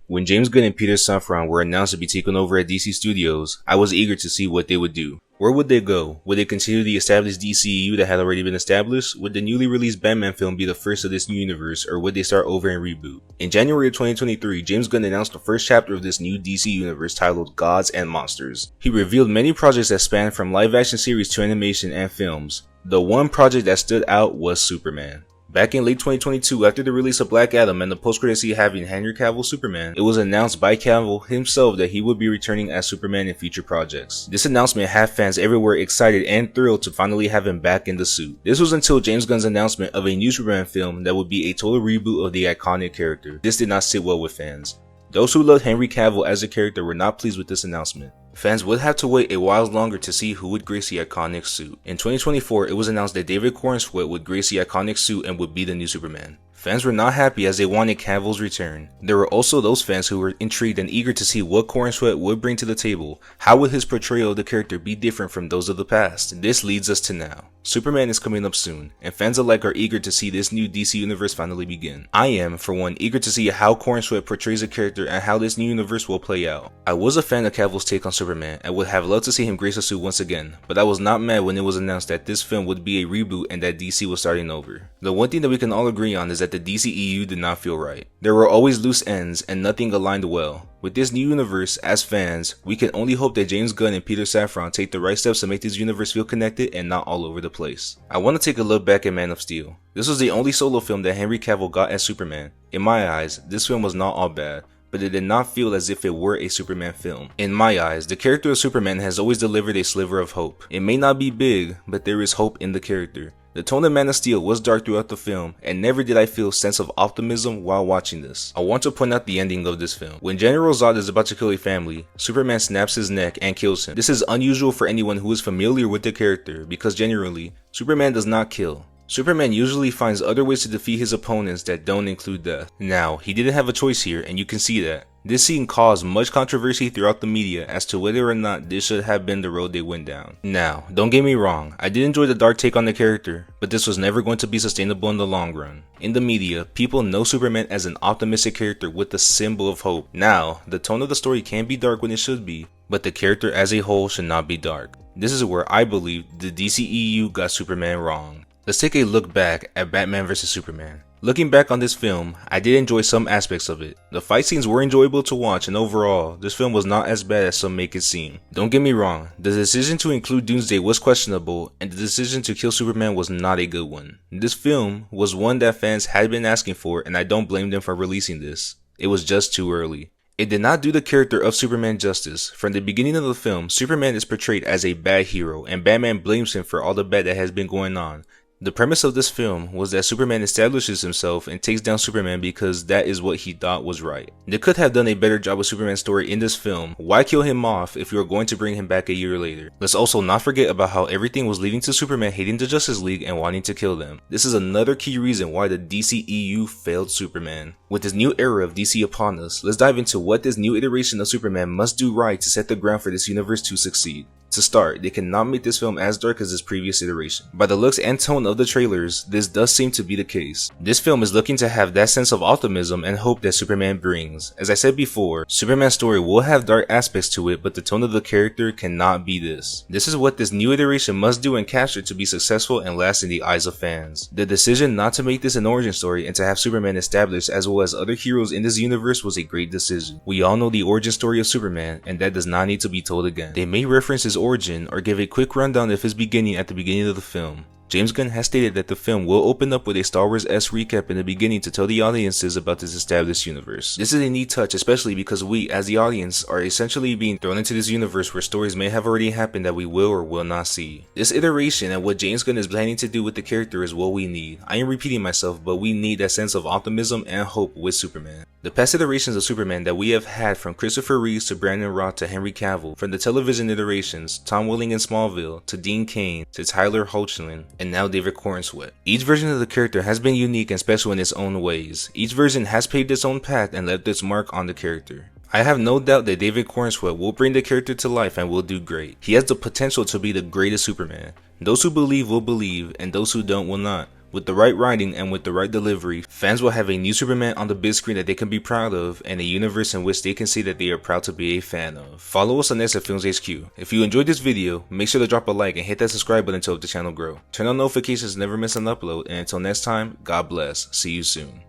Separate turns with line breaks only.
When James Gunn and Peter Safran were announced to be taken over at DC Studios, I was eager to see what they would do. Where would they go? Would they continue the established DCEU that had already been established? Would the newly released Batman film be the first of this new universe, or would they start over and reboot? In January of 2023, James Gunn announced the first chapter of this new DC universe titled Gods and Monsters. He revealed many projects that span from live-action series to animation and films. The one project that stood out was Superman. Back in late 2022, after the release of Black Adam and the post-credits scene having Henry Cavill's Superman, it was announced by Cavill himself that he would be returning as Superman in future projects. This announcement had fans everywhere excited and thrilled to finally have him back in the suit. This was until James Gunn's announcement of a new Superman film that would be a total reboot of the iconic character. This did not sit well with fans. Those who loved Henry Cavill as a character were not pleased with this announcement. Fans would have to wait a while longer to see who would grace the iconic suit. In 2024, it was announced that David Corenswet would grace the iconic suit and would be the new Superman. Fans were not happy as they wanted Cavill's return. There were also those fans who were intrigued and eager to see what Corenswet would bring to the table. How would his portrayal of the character be different from those of the past? This leads us to now. Superman is coming up soon, and fans alike are eager to see this new DC universe finally begin. I am, for one, eager to see how Corenswet portrays a character and how this new universe will play out. I was a fan of Cavill's take on Superman and would have loved to see him grace a suit once again, but I was not mad when it was announced that this film would be a reboot and that DC was starting over. The one thing that we can all agree on is that the DCEU did not feel right. There were always loose ends and nothing aligned well. With this new universe, as fans, we can only hope that James Gunn and Peter Safran take the right steps to make this universe feel connected and not all over the place. I want to take a look back at Man of Steel. This was the only solo film that Henry Cavill got as Superman. In my eyes, this film was not all bad, but it did not feel as if it were a Superman film. In my eyes, the character of Superman has always delivered a sliver of hope. It may not be big, but there is hope in the character. The tone of Man of Steel was dark throughout the film, and never did I feel a sense of optimism while watching this. I want to point out the ending of this film. When General Zod is about to kill a family, Superman snaps his neck and kills him. This is unusual for anyone who is familiar with the character, because generally, Superman does not kill. Superman usually finds other ways to defeat his opponents that don't include death. Now, he didn't have a choice here, and you can see that. This scene caused much controversy throughout the media as to whether or not this should have been the road they went down. Now, don't get me wrong, I did enjoy the dark take on the character, but this was never going to be sustainable in the long run. In the media, people know Superman as an optimistic character with the symbol of hope. Now, the tone of the story can be dark when it should be, but the character as a whole should not be dark. This is where I believe the DCEU got Superman wrong. Let's take a look back at Batman vs Superman. Looking back on this film, I did enjoy some aspects of it. The fight scenes were enjoyable to watch, and overall, this film was not as bad as some make it seem. Don't get me wrong, the decision to include Doomsday was questionable, and the decision to kill Superman was not a good one. This film was one that fans had been asking for, and I don't blame them for releasing this. It was just too early. It did not do the character of Superman justice. From the beginning of the film, Superman is portrayed as a bad hero, and Batman blames him for all the bad that has been going on. The premise of this film was that Superman establishes himself and takes down Superman because that is what he thought was right. They could have done a better job with Superman's story in this film. Why kill him off if you are going to bring him back a year later? Let's also not forget about how everything was leading to Superman hating the Justice League and wanting to kill them. This is another key reason why the DCEU failed Superman. With this new era of DC upon us, let's dive into what this new iteration of Superman must do right to set the ground for this universe to succeed. To start, they cannot make this film as dark as its previous iteration. By the looks and tone of the trailers, this does seem to be the case. This film is looking to have that sense of optimism and hope that Superman brings. As I said before, Superman's story will have dark aspects to it, but the tone of the character cannot be this. This is what this new iteration must do and capture to be successful and last in the eyes of fans. The decision not to make this an origin story and to have Superman established as well as other heroes in this universe was a great decision. We all know the origin story of Superman, and that does not need to be told again. They may reference his origin or give a quick rundown of his beginning at the beginning of the film. James Gunn has stated that the film will open up with a Star Wars-esque recap in the beginning to tell the audiences about this established universe. This is a neat touch, especially because we, as the audience, are essentially being thrown into this universe where stories may have already happened that we will or will not see. This iteration and what James Gunn is planning to do with the character is what we need. I am repeating myself, but we need that sense of optimism and hope with Superman. The past iterations of Superman that we have had, from Christopher Reeves to Brandon Routh to Henry Cavill, from the television iterations, Tom Welling in Smallville, to Dean Cain, to Tyler Hoechlin, and now David Corenswet. Each version of the character has been unique and special in its own ways. Each version has paved its own path and left its mark on the character. I have no doubt that David Corenswet will bring the character to life and will do great. He has the potential to be the greatest Superman. Those who believe will believe, and those who don't will not. With the right writing and with the right delivery, fans will have a new Superman on the big screen that they can be proud of, and a universe in which they can say that they are proud to be a fan of. Follow us on Next at Films HQ. If you enjoyed this video, make sure to drop a like and hit that subscribe button to help the channel grow. Turn on notifications to never miss an upload, and until next time, God bless. See you soon.